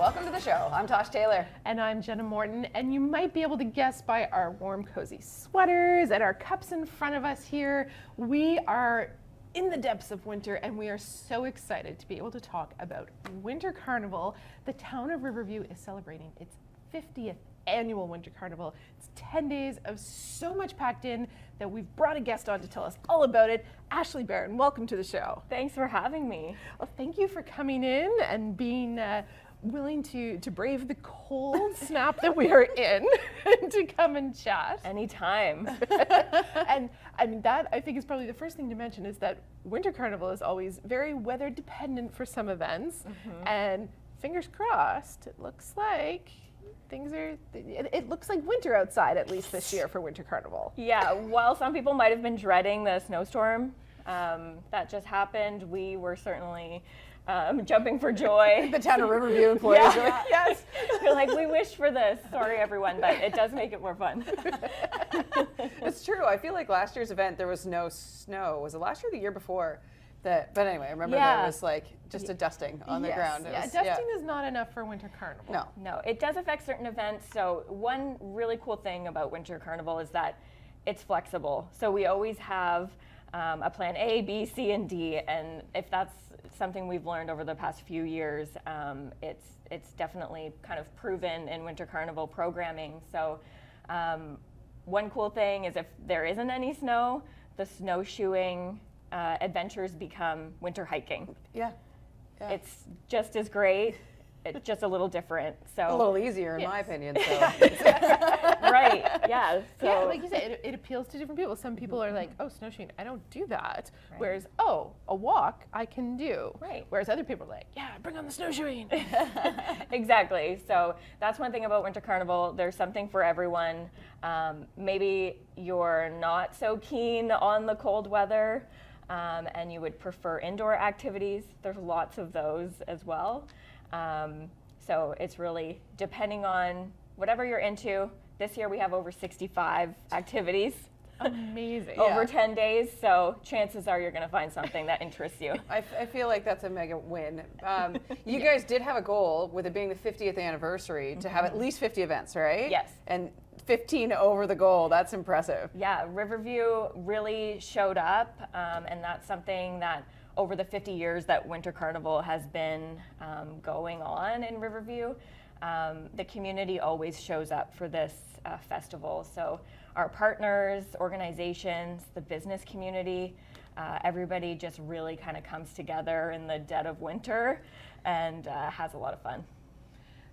welcome to the show. I'm Tosh Taylor. And I'm Jenna Morton, and you might be able to guess by our warm, cozy sweaters and our cups in front of us here, we are in the depths of winter, and we are so excited to be able to talk about Winter Carnival. The town of Riverview is celebrating its 50th annual Winter Carnival. It's 10 days of so much packed in that we've brought a guest on to tell us all about it. Ashley Barron, welcome to the show. Thanks for having me. Well, thank you for coming in and being willing to brave the cold snap that we are in to come and chat. Anytime. And I mean, that I think is probably the first thing to mention is that Winter Carnival is always very weather dependent for some events. And fingers crossed, it looks like it looks like winter outside, at least this year for Winter Carnival. Yeah, while some people might have been dreading the snowstorm that just happened, we were certainly jumping for joy. The town of Riverview employees. Yeah. Yes. We're like, we wish for this. Sorry, everyone, but it does make it more fun. It's true. I feel like last year's event, there was no snow. Was it last year or the year before? But anyway, I remember there was like just a dusting on the ground. Dusting is not enough for Winter Carnival. No, it does affect certain events. So one really cool thing about Winter Carnival is that it's flexible. So we always have a plan A, B, C, and D. And if that's something we've learned over the past few years, it's definitely kind of proven in Winter Carnival programming. So one cool thing is if there isn't any snow, the snowshoeing adventures become winter hiking. Yeah. It's just as great. It's just a little different. So a little easier, in my opinion. So. Right. Yeah. So yeah, like you said, it appeals to different people. Some people are like, "Oh, snowshoeing, I don't do that." Right. Whereas, "Oh, a walk, I can do." Right. Whereas other people are like, "Yeah, bring on the snowshoeing." Exactly. So that's one thing about Winter Carnival. There's something for everyone. Maybe you're not so keen on the cold weather. And you would prefer indoor activities. There's lots of those as well. So it's really depending on whatever you're into. This year we have over 65 activities. Amazing. Over 10 days, so chances are you're going to find something that interests you. I feel like that's a mega win. You guys did have a goal, with it being the 50th anniversary, to have at least 50 events, right? Yes. And 15 over the goal. That's impressive. Yeah, Riverview really showed up, and that's something that over the 50 years that Winter Carnival has been going on in Riverview, the community always shows up for this festival. So our partners, organizations, the business community, everybody just really kind of comes together in the dead of winter and has a lot of fun.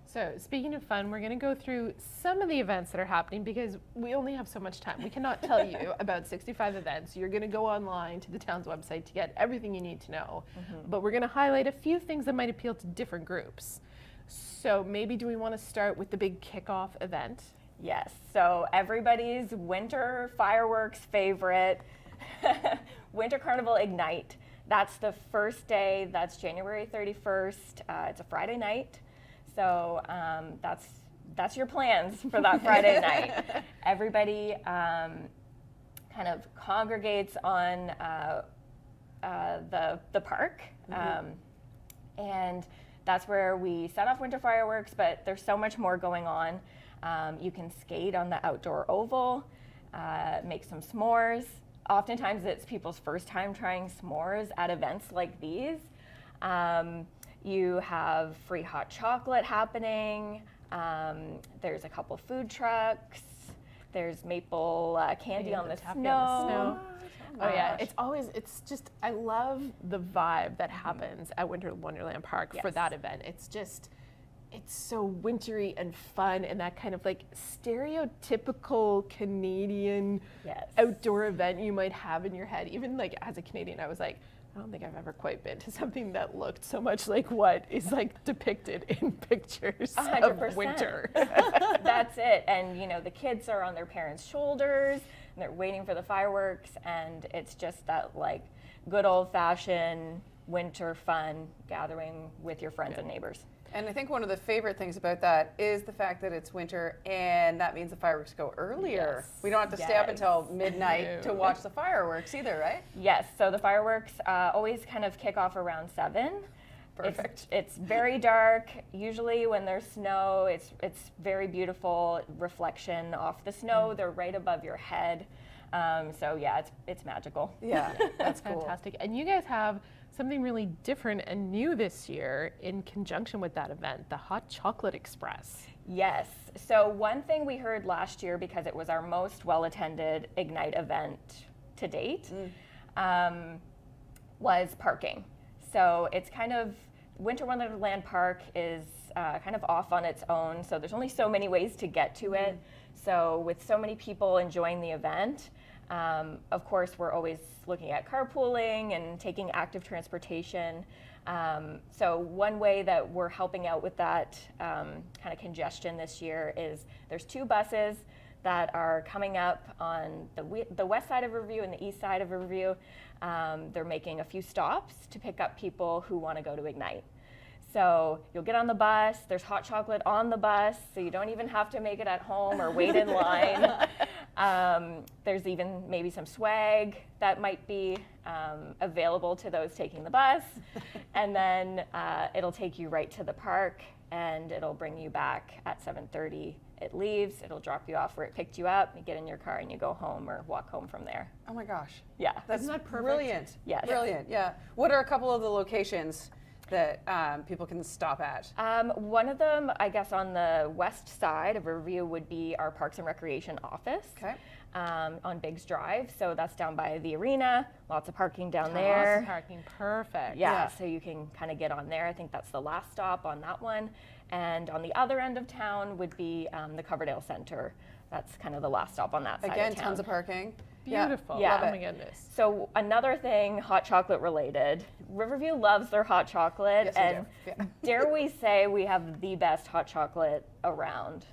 So speaking of fun, we're going to go through some of the events that are happening because we only have so much time. We cannot tell you about 65 events. You're going to go online to the town's website to get everything you need to know. But we're going to highlight a few things that might appeal to different groups. So maybe do we want to start with the big kickoff event? Yes, so everybody's winter fireworks favorite, Winter Carnival Ignite. That's the first day, that's January 31st. It's a Friday night. So that's your plans for that Friday night. Everybody kind of congregates on the park, and that's where we set off winter fireworks. But there's so much more going on. You can skate on the outdoor oval, make some s'mores. Oftentimes it's people's first time trying s'mores at events like these. You have free hot chocolate happening. There's a couple food trucks. There's maple candy on the snow. Oh yeah, it's just, I love the vibe that happens at Winter Wonderland Park for that event. It's so wintry and fun, and that kind of like stereotypical Canadian outdoor event you might have in your head. Even like as a Canadian, I was like, I don't think I've ever quite been to something that looked so much like what is like depicted in pictures 100%. Of winter. That's it. And you know, the kids are on their parents' shoulders and they're waiting for the fireworks, and it's just that like good old-fashioned winter fun gathering with your friends and neighbors. And I think one of the favorite things about that is the fact that it's winter, and that means the fireworks go earlier. Yes. We don't have to stay up until midnight to watch the fireworks either, right? Yes, so the fireworks always kind of kick off around 7. Perfect. It's very dark. Usually when there's snow, it's very beautiful reflection off the snow. They're right above your head. So yeah, it's magical. Yeah, that's cool. Fantastic. And you guys have something really different and new this year in conjunction with that event, the Hot Chocolate Express. Yes. So one thing we heard last year, because it was our most well-attended Ignite event to date, was parking. So it's kind of, Winter Wonderland Park is kind of off on its own. So there's only so many ways to get to it. So with so many people enjoying the event, of course, we're always looking at carpooling and taking active transportation. So one way that we're helping out with that kind of congestion this year is there's 2 buses that are coming up on the west side of Riverview and the east side of Riverview. They're making a few stops to pick up people who want to go to Ignite. So you'll get on the bus, there's hot chocolate on the bus, so you don't even have to make it at home or wait in line. There's even maybe some swag that might be available to those taking the bus. And then it'll take you right to the park, and it'll bring you back at 7:30. It leaves, it'll drop you off where it picked you up, you get in your car and you go home or walk home from there. Oh my gosh. Yeah. That's Isn't that perfect? brilliant. Yes. Brilliant, yeah. What are a couple of the locations that people can stop at? One of them, I guess, on the west side of Riverview would be our Parks and Recreation office. Okay. On Biggs Drive, so that's down by the arena, lots of parking down Lots there. of parking, perfect. Yeah, so you can kind of get on there. I think that's the last stop on that one. And on the other end of town would be the Coverdale Center. That's kind of the last stop on that side Again, of town. tons of parking. Beautiful. Yeah. Oh my goodness. So another thing, hot chocolate related. Riverview loves their hot chocolate, Yes, we and do. Yeah. dare we say we have the best hot chocolate around.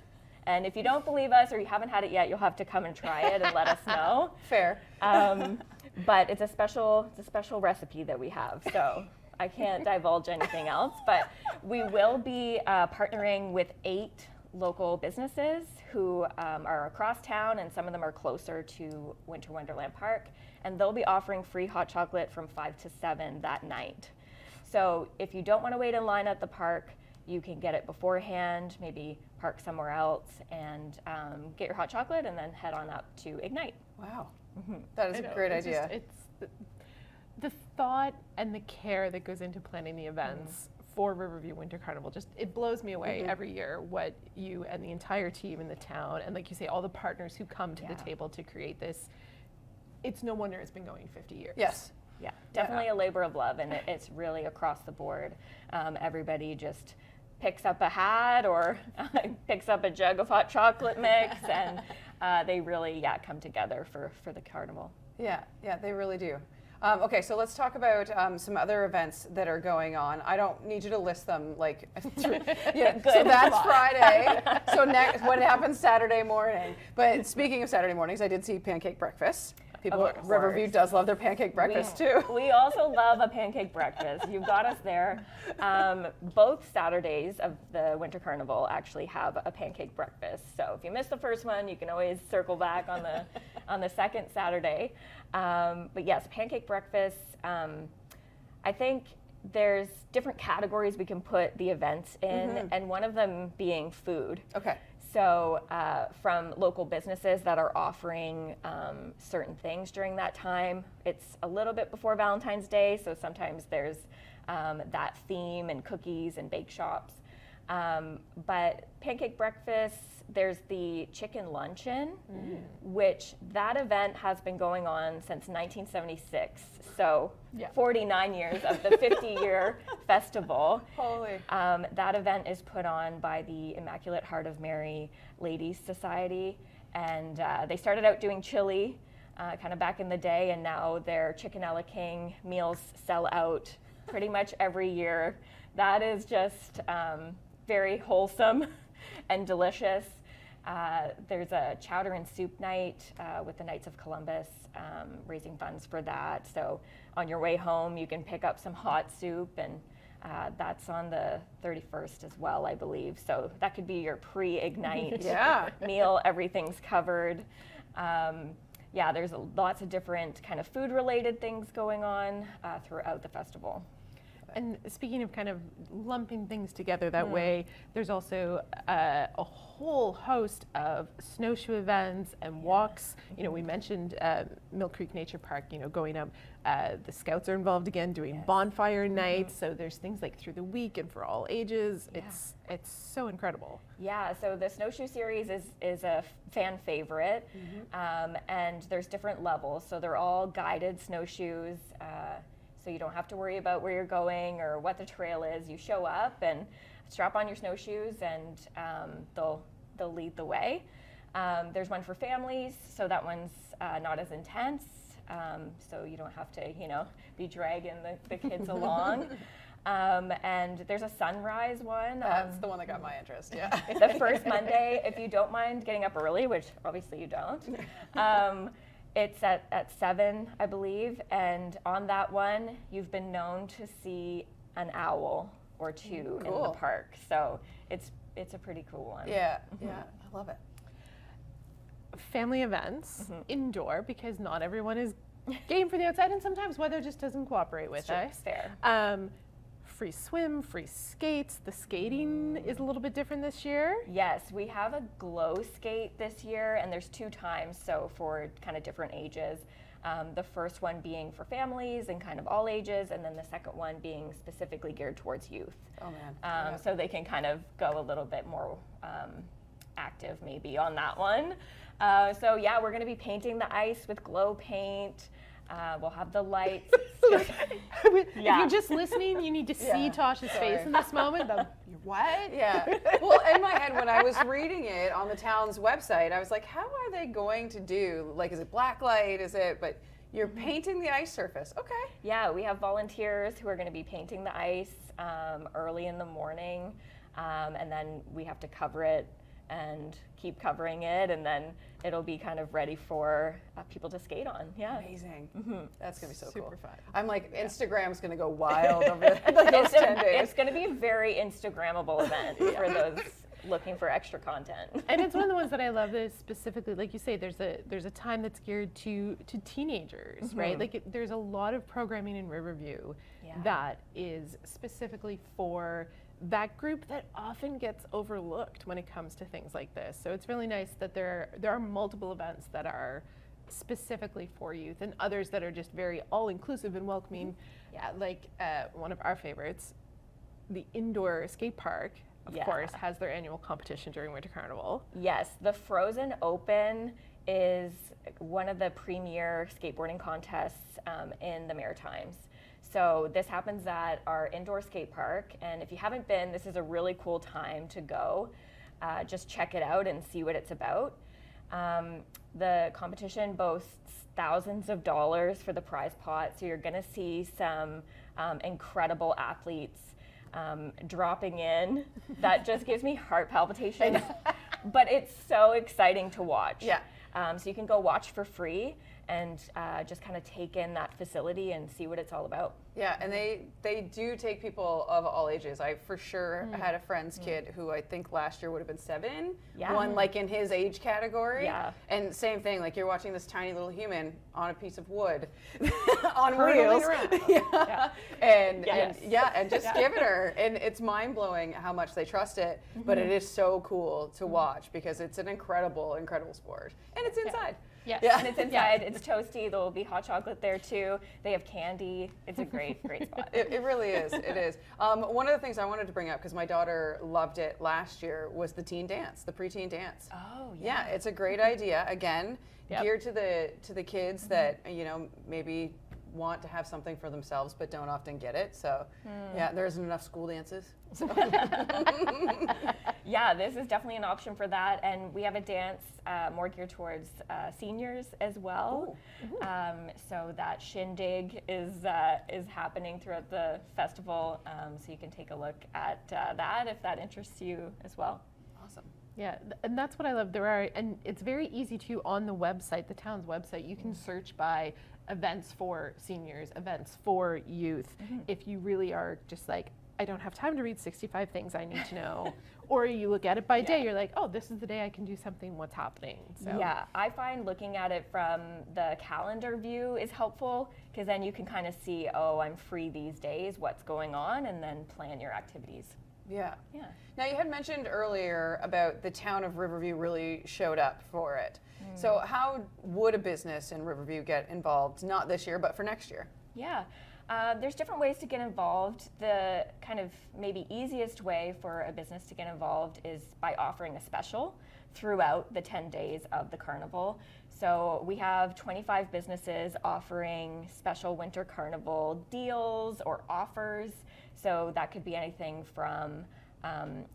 And if you don't believe us or you haven't had it yet, you'll have to come and try it and let us know. Fair. But it's a special recipe that we have, so I can't divulge anything else. But we will be partnering with 8 local businesses who are across town, and some of them are closer to Winter Wonderland Park, and they'll be offering free hot chocolate from 5 to 7 that night. So if you don't want to wait in line at the park, you can get it beforehand, maybe park somewhere else and get your hot chocolate and then head on up to Ignite. Wow. That is a great It's idea. just- it's the thought and the care that goes into planning the events for Riverview Winter Carnival. Just, it blows me away every year what you and the entire team in the town, and like you say, all the partners who come to the table to create this. It's no wonder it's been going 50 years. Yes. Yeah, definitely a labor of love, and it's really across the board. Everybody just picks up a hat or picks up a jug of hot chocolate mix, and they really, come together for the carnival. Yeah, they really do. Okay, so let's talk about some other events that are going on. I don't need you to list them like, yeah. So that's Friday. So next, what happens Saturday morning? But speaking of Saturday mornings, I did see pancake breakfast. People at Riverview does love their pancake breakfast too. We also love a pancake breakfast. You've got us there. Both Saturdays of the Winter Carnival actually have a pancake breakfast. So if you missed the first one, you can always circle back on the second Saturday. But yes, pancake breakfast. I think there's different categories we can put the events in, and one of them being food. Okay. So from local businesses that are offering certain things during that time. It's a little bit before Valentine's Day, so sometimes there's that theme and cookies and bake shops. But pancake breakfast, there's the chicken luncheon, which that event has been going on since 1976. So 49 years of the 50-year festival. Holy. That event is put on by the Immaculate Heart of Mary Ladies Society. And they started out doing chili kind of back in the day, and now their Chicken a la King meals sell out pretty much every year. That is just very wholesome and delicious. There's a chowder and soup night with the Knights of Columbus, raising funds for that. So on your way home, you can pick up some hot soup, and that's on the 31st as well, I believe. So that could be your pre-Ignite meal. Everything's covered. There's lots of different kind of food-related things going on throughout the festival. And speaking of kind of lumping things together that way, there's also a whole host of snowshoe events and walks. You know, we mentioned Mill Creek Nature Park, you know, going up. The Scouts are involved again doing bonfire nights. So there's things like through the week and for all ages. It's so incredible. Yeah, so the snowshoe series is a fan favorite, and there's different levels. So they're all guided snowshoes, so you don't have to worry about where you're going or what the trail is. You show up and strap on your snowshoes, and they'll lead the way. There's one for families, so that one's not as intense, so you don't have to, you know, be dragging the kids along. And there's a sunrise one. That's the one that got my interest, yeah. The first Monday, if you don't mind getting up early, which obviously you don't. It's at 7, I believe, and on that one, you've been known to see an owl or two in the park. So it's a pretty cool one. Yeah, I love it. Family events indoor, because not everyone is game for the outside, and sometimes weather just doesn't cooperate with us. Fair. Free swim, free skates. The skating is a little bit different this year. Yes, we have a glow skate this year, and there's 2 times, so for kind of different ages. The first one being for families and kind of all ages, and then the second one being specifically geared towards youth. Oh man. So they can kind of go a little bit more active maybe on that one. So yeah, we're going to be painting the ice with glow paint. We'll have the lights. If you're just listening, you need to see Tasha's face in this moment. What? Yeah. Well, in my head, when I was reading it on the town's website, I was like, how are they going to do, like, is it black light? Is it, but you're painting the ice surface. Okay. Yeah, we have volunteers who are going to be painting the ice early in the morning, and then we have to cover it and keep covering it, and then it'll be kind of ready for people to skate on. Yeah. Amazing. That's going to be so Super cool. fun. I'm like, Instagram's going to go wild over those 10 days. It's going to be a very Instagrammable event for those looking for extra content. And it's one of the ones that I love is specifically, like you say, there's a time that's geared to teenagers, right? Like there's a lot of programming in Riverview that is specifically for that group that often gets overlooked when it comes to things like this. So it's really nice that there are multiple events that are specifically for youth, and others that are just very all-inclusive and welcoming. Like one of our favorites, the indoor skate park, of course, has their annual competition during Winter Carnival. Yes, the Frozen Open is one of the premier skateboarding contests in the Maritimes. So this happens at our indoor skate park, and if you haven't been, this is a really cool time to go. Just check it out and see what it's about. The competition boasts thousands of dollars for the prize pot, so you're going to see some incredible athletes dropping in. That just gives me heart palpitations, but it's so exciting to watch. Yeah. So you can go watch for free and just kind of take in that facility and see what it's all about. Yeah, and they do take people of all ages. I for sure had a friend's kid who I think last year would have been 7, one like in his age category. Yeah. And same thing, like you're watching this tiny little human on a piece of wood on Hurtling wheels. around. And Yes. and just give it her. And it's mind blowing how much they trust it, but it is so cool to watch because it's an incredible, incredible sport. And it's inside. Yes. Yeah. And it's inside, it's toasty, there will be hot chocolate there too. They have candy. It's a great spot. It really is. It is. One of the things I wanted to bring up, because my daughter loved it last year, was the teen dance, the preteen dance. Oh, Yeah, it's a great idea. Again, geared to the kids that maybe want to have something for themselves but don't often get it. So yeah, there isn't enough school dances. So. Yeah, this is definitely an option for that, and we have a dance more geared towards seniors as well. So that shindig is happening throughout the festival, so you can take a look at that if that interests you as well. Awesome. Yeah, and that's what I love. And it's very easy to, on the website, the town's website, you can search by events for seniors, events for youth. If you really are just like, I don't have time to read 65 things I need to know. Or you look at it by day, you're like, oh, this is the day I can do something, what's happening. So. Yeah, I find looking at it from the calendar view is helpful, because then you can kind of see, oh, I'm free these days, what's going on, and then plan your activities. Yeah. Yeah. Now, you had mentioned earlier about the town of Riverview really showed up for it. So how would a business in Riverview get involved, not this year, but for next year? Yeah, there's different ways to get involved. The kind of maybe easiest way for a business to get involved is by offering a special throughout the 10 days of the carnival. So we have 25 businesses offering special winter carnival deals or offers. So that could be anything from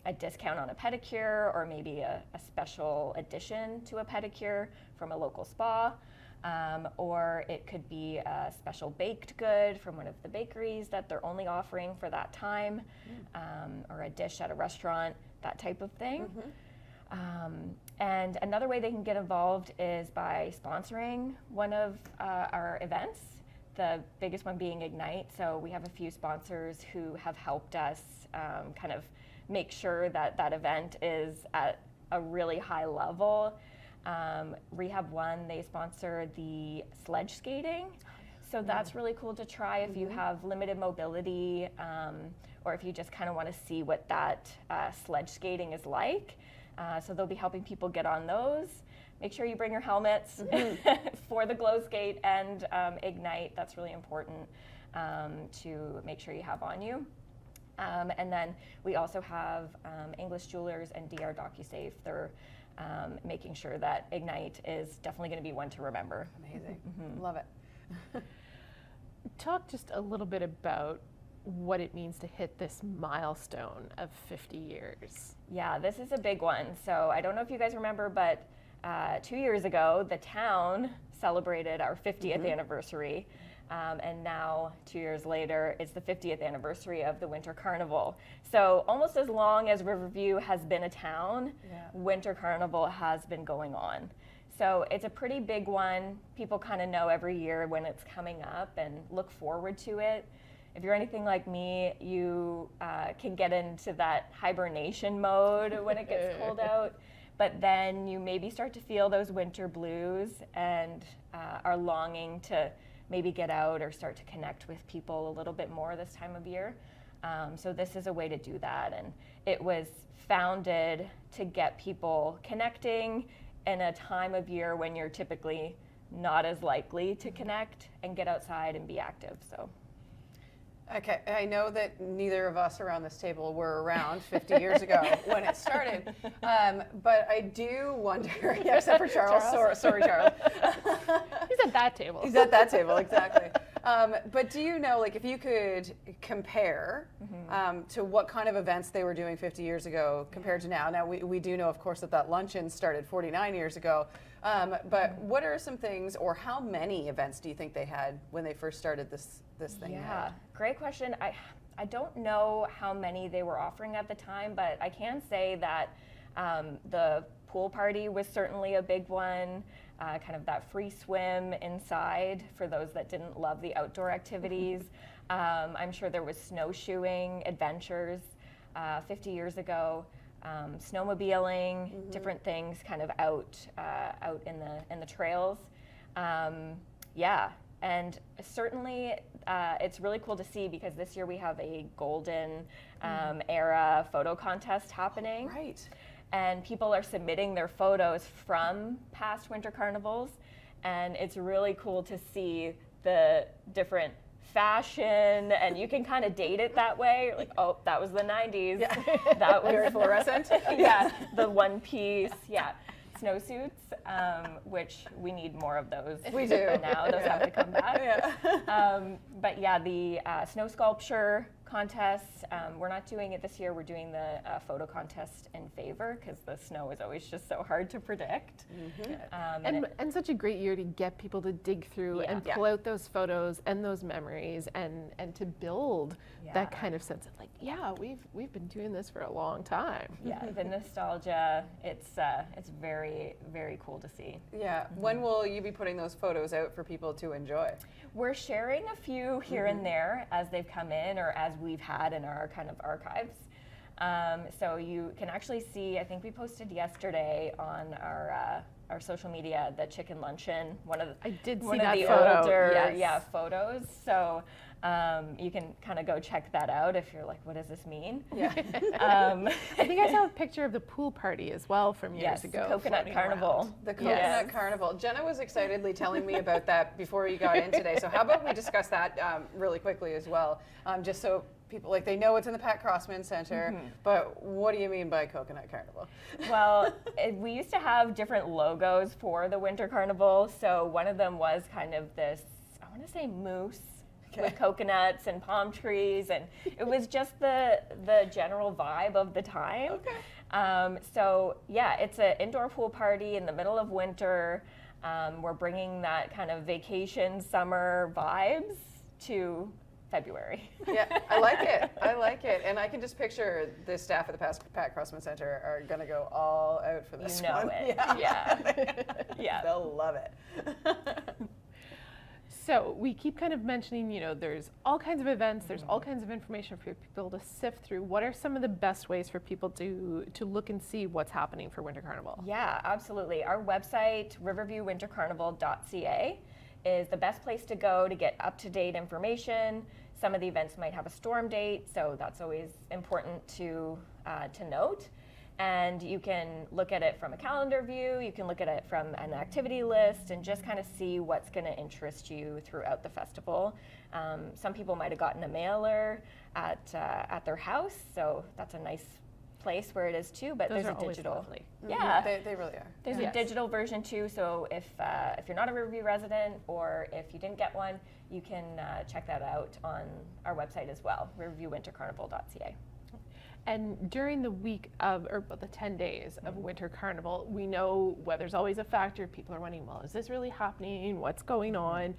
a discount on a pedicure, or maybe a special addition to a pedicure from a local spa. Or it could be a special baked good from one of the bakeries that they're only offering for that time, or a dish at a restaurant, that type of thing. And another way they can get involved is by sponsoring one of our events, the biggest one being Ignite. So we have a few sponsors who have helped us kind of make sure that that event is at a really high level. Rehab One, they sponsor the sledge skating. So that's really cool to try if you have limited mobility, or if you just kind of want to see what that sledge skating is like. So they'll be helping people get on those. Make sure you bring your helmets for the glow skate and Ignite. That's really important to make sure you have on you. And then we also have English Jewelers and DR DocuSafe. They're making sure that Ignite is definitely going to be one to remember. Amazing. Love it. Talk just a little bit about what it means to hit this milestone of 50 years. Yeah, this is a big one. So I don't know if you guys remember, but 2 years ago, the town celebrated our 50th anniversary. And now, 2 years later, it's the 50th anniversary of the Winter Carnival. So almost as long as Riverview has been a town, Winter Carnival has been going on. So it's a pretty big one. People kind of know every year when it's coming up and look forward to it. If you're anything like me, you can get into that hibernation mode when it gets cold out. But then you maybe start to feel those winter blues and are longing to maybe get out or start to connect with people a little bit more this time of year. So this is a way to do that. And it was founded to get people connecting in a time of year when you're typically not as likely to connect and get outside and be active. So. Okay, I know that neither of us around this table were around 50 years ago when it started, but I do wonder, yeah, except for Charles. Sorry, Charles. He's at that table. He's at that table, exactly. But do you know, like, if you could compare to what kind of events they were doing 50 years ago compared to now? Now, we do know, of course, that luncheon started 49 years ago. But what are some things, or how many events do you think they had when they first started this thing? Yeah, great question. I don't know how many they were offering at the time, but I can say that the pool party was certainly a big one. Kind of that free swim inside for those that didn't love the outdoor activities. I'm sure there was snowshoeing adventures 50 years ago. Snowmobiling, different things kind of out in the trails. Yeah, and certainly it's really cool to see, because this year we have a golden era photo contest happening. Right. And people are submitting their photos from past winter carnivals, and it's really cool to see the different fashion, and you can kind of date it that way. You're like, oh, that was the 90s. Yeah. That was very fluorescent. Yeah, the one piece. Yeah, snowsuits, which we need more of those. We do. Now those have to come back. Yeah. But yeah, the snow sculpture contests, we're not doing it this year. We're doing the photo contest in favor, because the snow is always just so hard to predict. And such a great year to get people to dig through and pull out those photos and those memories and to build that kind of sense of like, yeah, we've been doing this for a long time. Yeah, the nostalgia, it's very, very cool to see. Yeah. When will you be putting those photos out for people to enjoy? We're sharing a few here and there as they've come in, or as we've had in our kind of archives. So you can actually see, I think we posted yesterday on our social media, the chicken luncheon, one of the photo. older Yes. photos. So you can kind of go check that out if you're like, what does this mean? Yeah. I think I saw a picture of the pool party as well from years Yes, ago. Coconut floating Carnival. around. The Coconut Yes. Carnival. Jenna was excitedly telling me about that before you got in today. So how about we discuss that really quickly as well, just so people, like, they know it's in the Pat Crossman Center, but what do you mean by Coconut Carnival? Well, we used to have different logos for the Winter Carnival. So one of them was kind of this, I want to say moose with coconuts and palm trees, and it was just the general vibe of the time. Okay. So yeah, it's an indoor pool party in the middle of winter. We're bringing that kind of vacation summer vibes to February. Yeah, I like it. I like it. And I can just picture the staff at the Pat Crossman Center are going to go all out for this You know one. it. Yeah. They'll love it. So we keep kind of mentioning, there's all kinds of events, there's all kinds of information for people to sift through. What are some of the best ways for people to look and see what's happening for Winter Carnival? Yeah, absolutely. Our website, riverviewwintercarnival.ca, is the best place to go to get up-to-date information. Some of the events might have a storm date, so that's always important to note. And you can look at it from a calendar view, you can look at it from an activity list, and just kind of see what's going to interest you throughout the festival. Some people might have gotten a mailer at their house, so that's a nice place where it is too, but Those there's are a always digital. lovely. Yeah. They really are. There's Yes. a digital version too, so if you're not a Riverview resident or if you didn't get one, you can check that out on our website as well, riverviewwintercarnival.ca. And during the week or the 10 days of Winter Carnival, we know weather's always a factor. People are wondering, well, is this really happening? What's going on?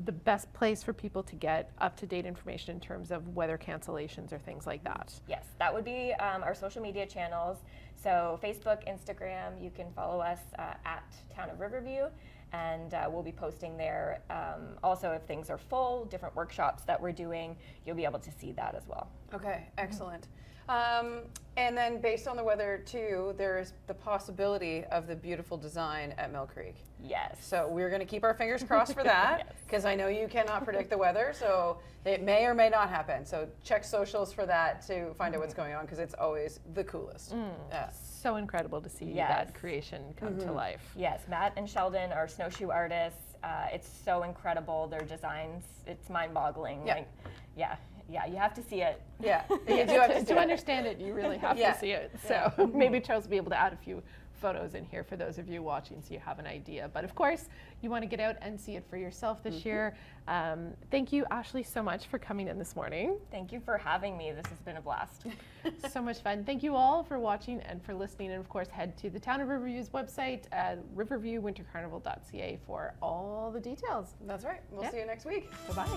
The best place for people to get up-to-date information in terms of weather cancellations or things like that. Yes, that would be our social media channels. So Facebook, Instagram, you can follow us at Town of Riverview, and we'll be posting there. Also, if things are full, different workshops that we're doing, you'll be able to see that as well. Okay, excellent. And then based on the weather too, there's the possibility of the beautiful design at Mill Creek. Yes. So we're going to keep our fingers crossed for that, because I know you cannot predict the weather, so it may or may not happen. So check socials for that to find out what's going on, because it's always the coolest. Yeah. So incredible to see that creation come to life. Yes, Matt and Sheldon are snowshoe artists. It's so incredible. Their designs, it's mind-boggling. Yeah. Like, yeah, you have to see it. Yeah, you do have to see To it. understand it, you really have Yeah. to see it. So maybe Charles will be able to add a few photos in here for those of you watching so you have an idea. But of course, you want to get out and see it for yourself this year. Thank you, Ashley, so much for coming in this morning. Thank you for having me. This has been a blast. So much fun. Thank you all for watching and for listening. And of course, head to the Town of Riverview's website at riverviewwintercarnival.ca for all the details. That's right. We'll see you next week. Bye-bye.